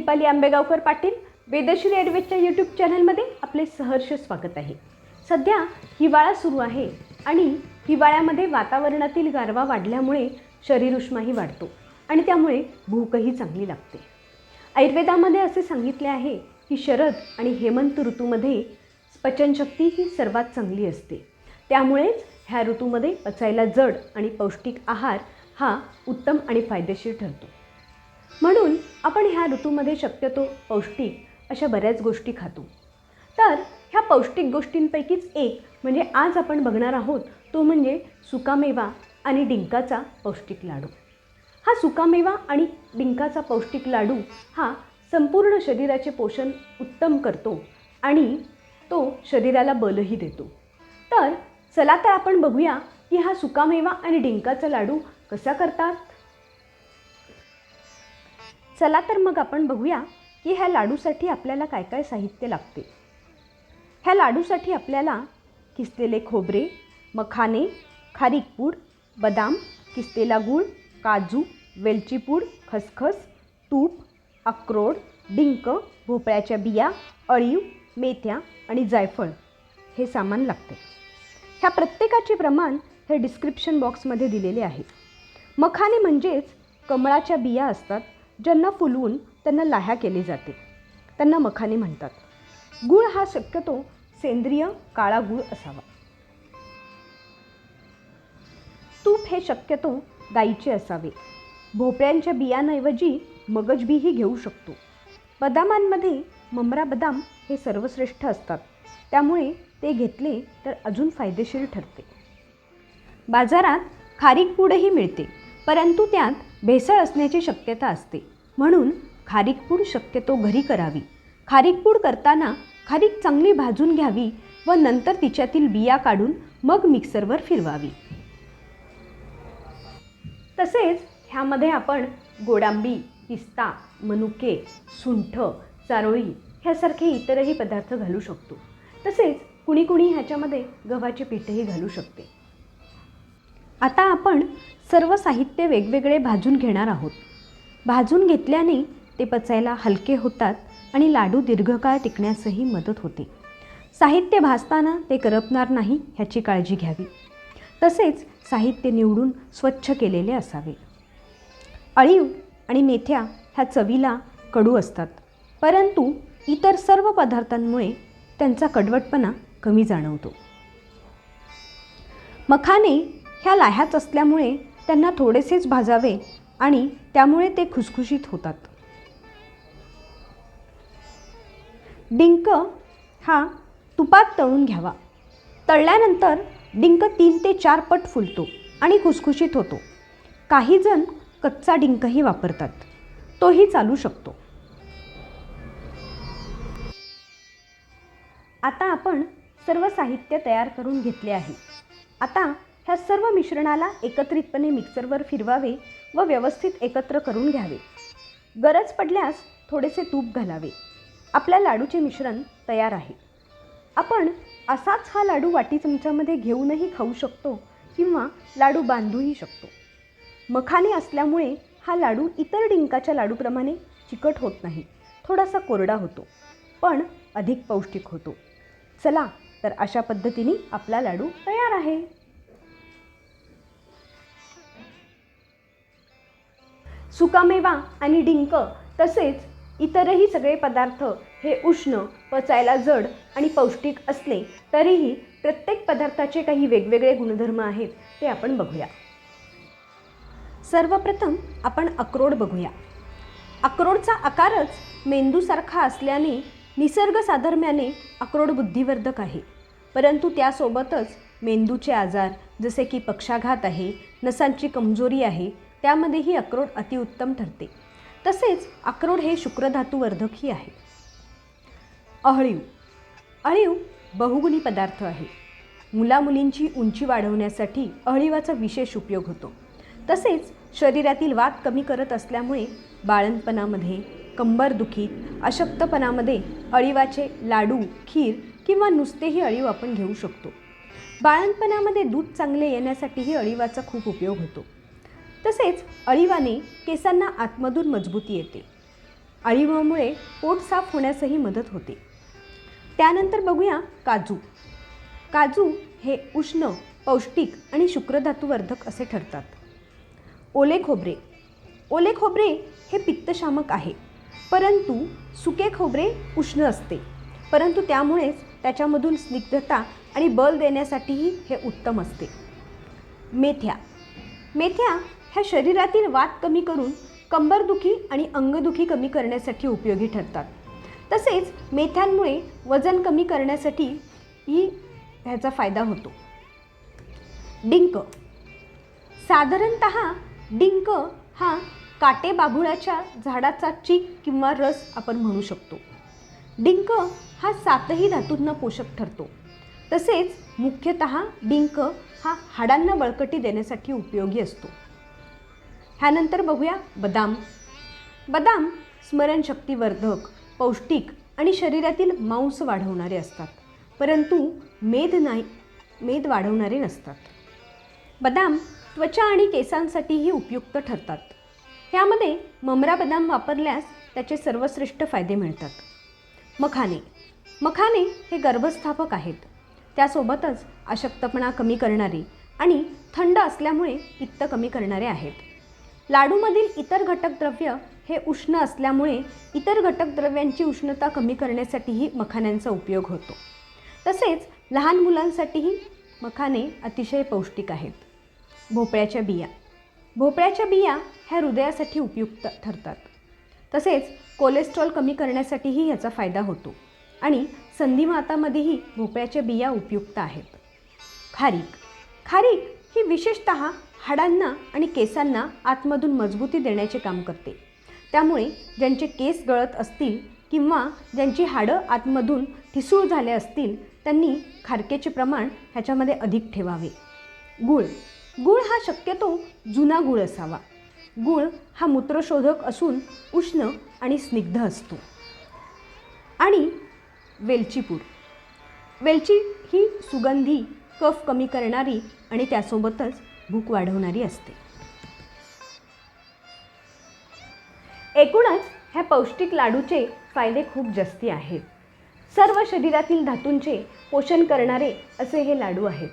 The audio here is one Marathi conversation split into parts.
दीपाली आंबेगावकर पाटील वेदश्री ॲडवेटच्या यूट्यूब चॅनलमध्ये आपले सहर्ष स्वागत आहे। सध्या हिवाळा सुरू आहे आणि हिवाळ्यामध्ये वातावरणातील गारवा वाढल्यामुळे शरीर उष्माही वाढतो आणि त्यामुळे भूकही चांगली लागते। आयुर्वेदामध्ये असे सांगितले आहे की शरद आणि हेमंत ऋतूमध्ये पचनशक्ती ही सर्वात चांगली असते। त्यामुळेच ह्या ऋतूमध्ये पचायला जड आणि पौष्टिक आहार हा उत्तम आणि फायदेशीर ठरतो। म्हणून आपण ह्या ऋतूमध्ये शक्यतो पौष्टिक अशा बऱ्याच गोष्टी खातो। तर ह्या पौष्टिक गोष्टींपैकीच एक म्हणजे आज आपण बघणार आहोत तो म्हणजे सुकामेवा आणि डिंकाचा पौष्टिक लाडू। हा सुकामेवा आणि डिंकाचा पौष्टिक लाडू हा संपूर्ण शरीराचे पोषण उत्तम करतो आणि तो शरीराला बलही देतो। तर चला तर आपण बघूया की हा सुकामेवा आणि डिंकाचा लाडू कसा करतात। चला तर मग आपण बघूया की ह्या लाडूसाठी आपल्याला काय काय साहित्य लागते। ह्या लाडूसाठी आपल्याला किसलेले खोबरे, मखाने, खारीक पूड, बदाम, किसलेला गूळ, काजू, वेलची पूड, खसखस, तूप, अक्रोड, डिंक, भोपळ्याच्या बिया, अळीव, मेथ्या आणि जायफळ हे सामान लागते। ह्या प्रत्येकाचे प्रमाण हे डिस्क्रिप्शन बॉक्समध्ये दिलेले आहे। मखाने म्हणजेच कमळाच्या बिया असतात ज्यांना फुलवून त्यांना लाह्या केली जाते, त्यांना मखाने म्हणतात। गूळ हा शक्यतो सेंद्रिय काळा गूळ असावा। तूप हे शक्यतो गाईचे असावे। भोपळ्यांच्या बियांऐवजी मगज बीही घेऊ शकतो। बदामांमध्ये ममरा बदाम हे सर्वश्रेष्ठ असतात, त्यामुळे ते घेतले तर अजून फायदेशीर ठरते। बाजारात खारीक पूडही मिळते, परंतु त्यात भेसळ असण्याची शक्यता असते, म्हणून खारीक पूड शक्यतो घरी करावी। खारीक पूड करताना खारीक चांगली भाजून घ्यावी व नंतर तिच्यातील बिया काढून मग मिक्सरवर फिरवावी। तसेच ह्यामध्ये आपण गोडांबी, पिस्ता, मनुके, सुंठ, चारोळी ह्यासारखे इतरही पदार्थ घालू शकतो। तसेच कुणी कुणी ह्याच्यामध्ये गव्हाचे पीठही घालू शकते। आता आपण सर्व साहित्य वेगवेगळे भाजून घेणार आहोत। भाजून घेतल्याने ते पचायला हलके होतात आणि लाडू दीर्घकाळ टिकण्यासही मदत होते। साहित्य भाजताना ते करपणार नाही ह्याची काळजी घ्यावी। तसेच साहित्य निवडून स्वच्छ केलेले असावे। अळीव आणि मेथ्या ह्या चवीला कडू असतात, परंतु इतर सर्व पदार्थांमुळे त्यांचा कडवटपणा कमी जाणवतो। मखाने ह्या लाह्याच असल्यामुळे त्यांना थोडेसेच भाजावे आणि त्यामुळे ते खुसखुशीत होतात। डिंक हा तुपात तळून घ्यावा। तळल्यानंतर डिंक 3 ते 4 पट फुलतो आणि खुसखुशीत होतो। काही जण कच्चा डिंकही वापरतात, तोही चालू शकतो। आता आपण सर्व साहित्य तयार करून घेतले आहे। आता ह्या सर्व मिश्रणाला एकत्रितपणे मिक्सरवर फिरवावे व व्यवस्थित एकत्र करून घ्यावे। गरज पडल्यास थोडेसे तूप घालावे। आपल्या लाडूचे मिश्रण तयार आहे। आपण असाच हा लाडू वाटी चमच्यामध्ये घेऊनही खाऊ शकतो किंवा लाडू बांधूही शकतो। मखाने असल्यामुळे हा लाडू इतर डिंकाच्या लाडूप्रमाणे चिकट होत नाही, थोडासा कोरडा होतो, पण अधिक पौष्टिक होतो। चला तर अशा पद्धतीने आपला लाडू तयार आहे। सुकामेवा आणि डिंक तसेच इतरही सगळे पदार्थ हे उष्ण, पचायला जड आणि पौष्टिक असले तरीही प्रत्येक पदार्थाचे काही वेगवेगळे गुणधर्म आहेत, ते आपण बघूया। सर्वप्रथम आपण अक्रोड बघूया। अक्रोडचा आकारच मेंदूसारखा असल्याने निसर्ग साधर्म्याने अक्रोड बुद्धिवर्धक आहे, परंतु त्यासोबतच मेंदूचे आजार जसे की पक्षाघात आहे, नसांची कमजोरी आहे, त्यामध्येही अक्रोड अतिउत्तम ठरते। तसेच अक्रोड हे शुक्रधातुवर्धकही आहे। अळीव अळीव बहुगुणी पदार्थ आहे। मुलामुलींची उंची वाढवण्यासाठी अळीवाचा विशेष उपयोग होतो। तसेच शरीरातील वात कमी करत असल्यामुळे बाळंतपणामध्ये, कंबरदुखीत, अशक्तपणामध्ये अळीवाचे लाडू, खीर किंवा नुसतेही अळीव आपण घेऊ शकतो। बाळंतपणामध्ये दूध चांगले येण्यासाठीही अळीवाचा खूप उपयोग होतो। तसेच अळीवाने केसांना आतमधून मजबूती येते। अळीवामुळे पोट साफ होण्यासही मदत होते. त्यानंतर बघूया काजू. काजू हे उष्ण, पौष्टिक आणि शुक्रधातुवर्धक असे ठरतात. ओले खोबरे. ओले खोबरे हे पित्तशामक आहे, परंतु सुके खोबरे उष्ण असते, परंतु त्यामुळेच त्याच्यामधून स्निग्धता आणि बल देण्यासाठीही हे उत्तम असते. मेथ्या. मेथ्या ह्या शरीरातील वात कमी करून कंबरदुखी आणि अंगदुखी कमी करण्यासाठी उपयोगी ठरतात. तसेच मेथ्यांमुळे वजन कमी करण्यासाठीही ह्याचा फायदा होतो. डिंक. साधारणतः डिंक हा काटे बाभुळाच्या झाडाचा चीक किंवा रस आपण म्हणू शकतो. डिंक हा 7ही धातूंना पोषक ठरतो. तसेच मुख्यतः डिंक हा हाडांना बळकटी देण्यासाठी उपयोगी असतो. ह्यानंतर बघूया बदाम. बदाम स्मरणशक्तीवर्धक, पौष्टिक आणि शरीरातील मांस वाढवणारे असतात, परंतु मेद वाढवणारे नसतात. बदाम त्वचा आणि केसांसाठीही उपयुक्त ठरतात. यामध्ये ममरा बदाम वापरल्यास त्याचे सर्वश्रेष्ठ फायदे मिळतात. मखाने. मखाने हे गर्भस्थापक आहेत. त्यासोबतच अशक्तपणा कमी करणारे आणि थंड असल्यामुळे पित्त कमी करणारे आहेत. लाडूमधील इतर घटक द्रव्य हे उष्ण असल्यामुळे इतर घटक द्रव्यांची उष्णता कमी करण्यासाठीही मखाण्यांचा उपयोग होतो. तसेच लहान मुलांसाठीही मखाने अतिशय पौष्टिक आहेत. भोपळ्याच्या बिया. भोपळ्याच्या बिया ह्या हृदयासाठी उपयुक्त ठरतात. तसेच कोलेस्ट्रॉल कमी करण्यासाठीही याचा फायदा होतो आणि संधिवातामध्येही भोपळ्याच्या बिया उपयुक्त आहेत. खारीक. खारीक ही विशेषतः हाडांना आणि केसांना आतमधून मजबूती देण्याचे काम करते. त्यामुळे ज्यांचे केस गळत असतील किंवा ज्यांची हाडं आतमधून ठिसूळ झाले असतील त्यांनी खारकेचे प्रमाण ह्याच्यामध्ये अधिक ठेवावे. गूळ. गूळ हा शक्यतो जुना गूळ असावा. गूळ हा मूत्रशोधक असून उष्ण आणि स्निग्ध असतो. आणि वेलचीपूड. वेलची ही सुगंधी, कफ कमी करणारी आणि त्यासोबतच भूक वाढवणारी असते. एकूणच ह्या पौष्टिक लाडूचे फायदे खूप जास्ती आहेत. सर्व शरीरातील धातूंचे पोषण करणारे असे हे लाडू आहेत.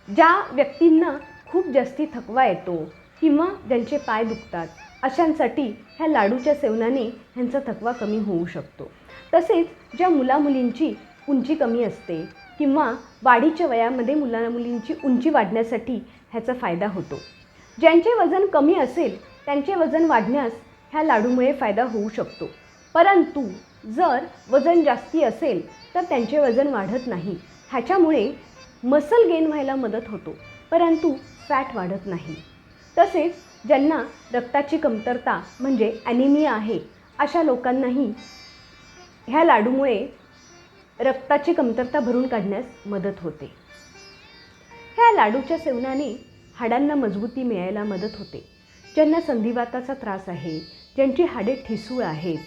ज्या व्यक्तींना खूप जास्ती थकवा येतो किंवा ज्यांचे पाय दुखतात अशांसाठी ह्या लाडूच्या सेवनाने ह्यांचा थकवा कमी होऊ शकतो. तसेच ज्या मुलामुलींची उंची कमी असते किंवा वाढीच्या वयामध्ये मुलामुलींची उंची वाढण्यासाठी ह्याचा फायदा होतो. ज्यांचे वजन कमी असेल त्यांचे वजन वाढण्यास ह्या लाडूमुळे फायदा होऊ शकतो, परंतु जर वजन जास्ती असेल तर त्यांचे वजन वाढत नाही. ह्याच्यामुळे मसल गेन व्हायला मदत होतो, परंतु फॅट वाढत नाही. तसेच ज्यांना रक्ताची कमतरता म्हणजे ॲनिमिया आहे अशा लोकांनाही ह्या लाडूमुळे रक्ताची कमतरता भरून काढण्यास मदत होते. ह्या लाडूच्या सेवनाने हाडांना मजबूती मिळायला मदत होते. ज्यांना संधिवाताचा त्रास आहे, ज्यांची हाडे ठिसूळ आहेत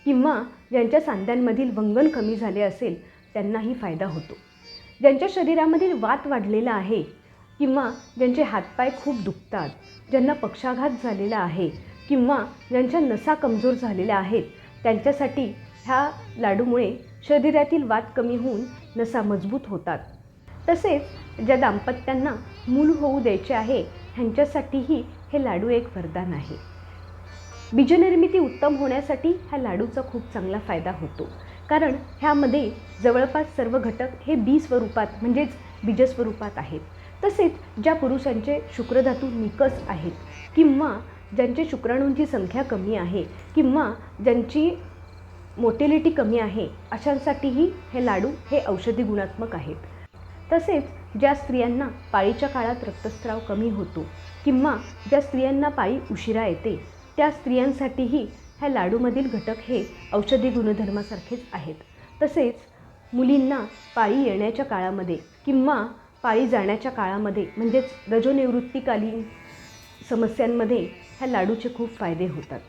किंवा ज्यांच्या सांध्यांमधील वंगण कमी झाले असेल त्यांनाही फायदा होतो. ज्यांच्या शरीरामधील वात वाढलेला आहे किंवा ज्यांचे हातपाय खूप दुखतात, ज्यांना पक्षाघात झालेला आहे किंवा ज्यांच्या नसा कमजोर झालेल्या आहेत त्यांच्यासाठी ह्या लाडूमुळे शरीरातील वात कमी होऊन नसा मजबूत होतात. तसेच ज्या दाम्पत्यांना मूल होऊ द्यायचे आहे ह्यांच्यासाठीही हे लाडू एक वरदान आहे. बीजनिर्मिती उत्तम होण्यासाठी ह्या लाडूचा खूप चांगला फायदा होतो, कारण ह्यामध्ये जवळपास सर्व घटक हे बी स्वरूपात म्हणजेच बीजस्वरूपात आहेत. तसेच ज्या पुरुषांचे शुक्रधातू निकस आहेत किंवा ज्यांचे शुक्राणूंची संख्या कमी आहे किंवा ज्यांची मोटिलिटी कमी आहे अशांसाठीही हे लाडू हे औषधी गुणात्मक आहेत. तसेच ज्या स्त्रियांना पाळीच्या काळात रक्तस्राव कमी होतो किंवा ज्या स्त्रियांना पाळी उशिरा येते त्या स्त्रियांसाठीही ह्या लाडूमधील घटक हे औषधी गुणधर्मासारखेच आहेत. तसेच मुलींना पाळी येण्याच्या काळामध्ये किंवा पाळी जाण्याच्या काळामध्ये म्हणजेच रजोनिवृत्तीकालीन समस्यांमध्ये ह्या लाडूचे खूप फायदे होतात.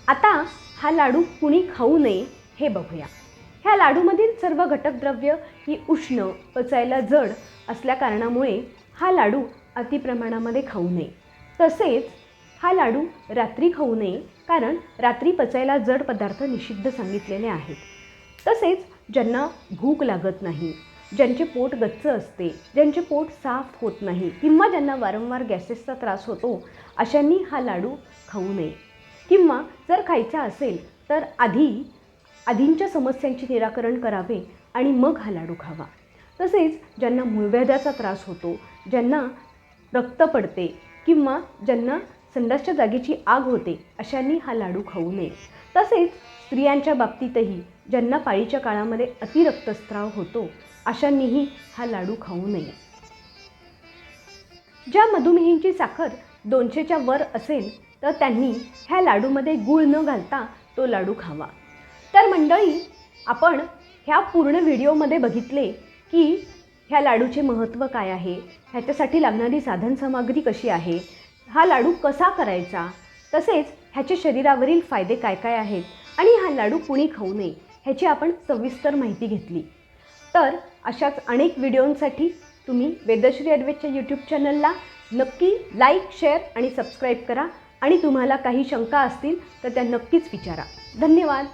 आता हा लाडू कुणी खाऊ नये हे बघूया. ह्या लाडूमधील सर्व घटकद्रव्य ही उष्ण, पचायला जड असल्या कारणामुळे हा लाडू अतिप्रमाणामध्ये खाऊ नये. तसेच हा लाडू रात्री खाऊ नये, कारण रात्री पचायला जड पदार्थ निषिद्ध सांगितलेले आहेत. तसेच ज्यांना भूक लागत नाही, ज्यांचे पोट गच्च असते, ज्यांचे पोट साफ होत नाही किंवा ज्यांना वारंवार गॅसेसचा त्रास होतो, अशांनी हा लाडू खाऊ नये. किंवा जर खायचा असेल तर आधींच्या समस्यांचे निराकरण करावे आणि मग हा लाडू खावा. तसेच ज्यांना मूळव्याधाचा त्रास होतो, ज्यांना रक्त पडते किंवा ज्यांना संडासच्या जागेची आग होते, अशांनी हा लाडू खाऊ नये. तसेच स्त्रियांच्या बाबतीतही ज्यांना पाळीच्या काळामध्ये अतिरक्तस्राव होतो, अशांनीही हा लाडू खाऊ नये. ज्या मधुमेहींची साखर 200च्या वर असेल तर त्यांनी ह्या लाडूमध्ये गूळ न घालता तो लाडू खावा. तर मंडळी, आपण ह्या पूर्ण व्हिडिओमध्ये बघितले की ह्या लाडूचे महत्त्व काय आहे, ह्याच्यासाठी लागणारी साधनसामग्री कशी आहे, हा लाडू कसा करायचा, तसेच ह्याचे शरीरावरील फायदे काय काय आहेत आणि हा लाडू कुणी खाऊ नये ह्याची आपण सविस्तर माहिती घेतली. तर अशाच अनेक व्हिडिओंसाठी तुम्ही वेदश्री ॲडव्हेंचर यूट्यूब चॅनलला नक्की लाईक, शेअर आणि सबस्क्राईब करा. आणि तुम्हाला काही शंका असतील तर त्या नक्कीच विचारा. धन्यवाद.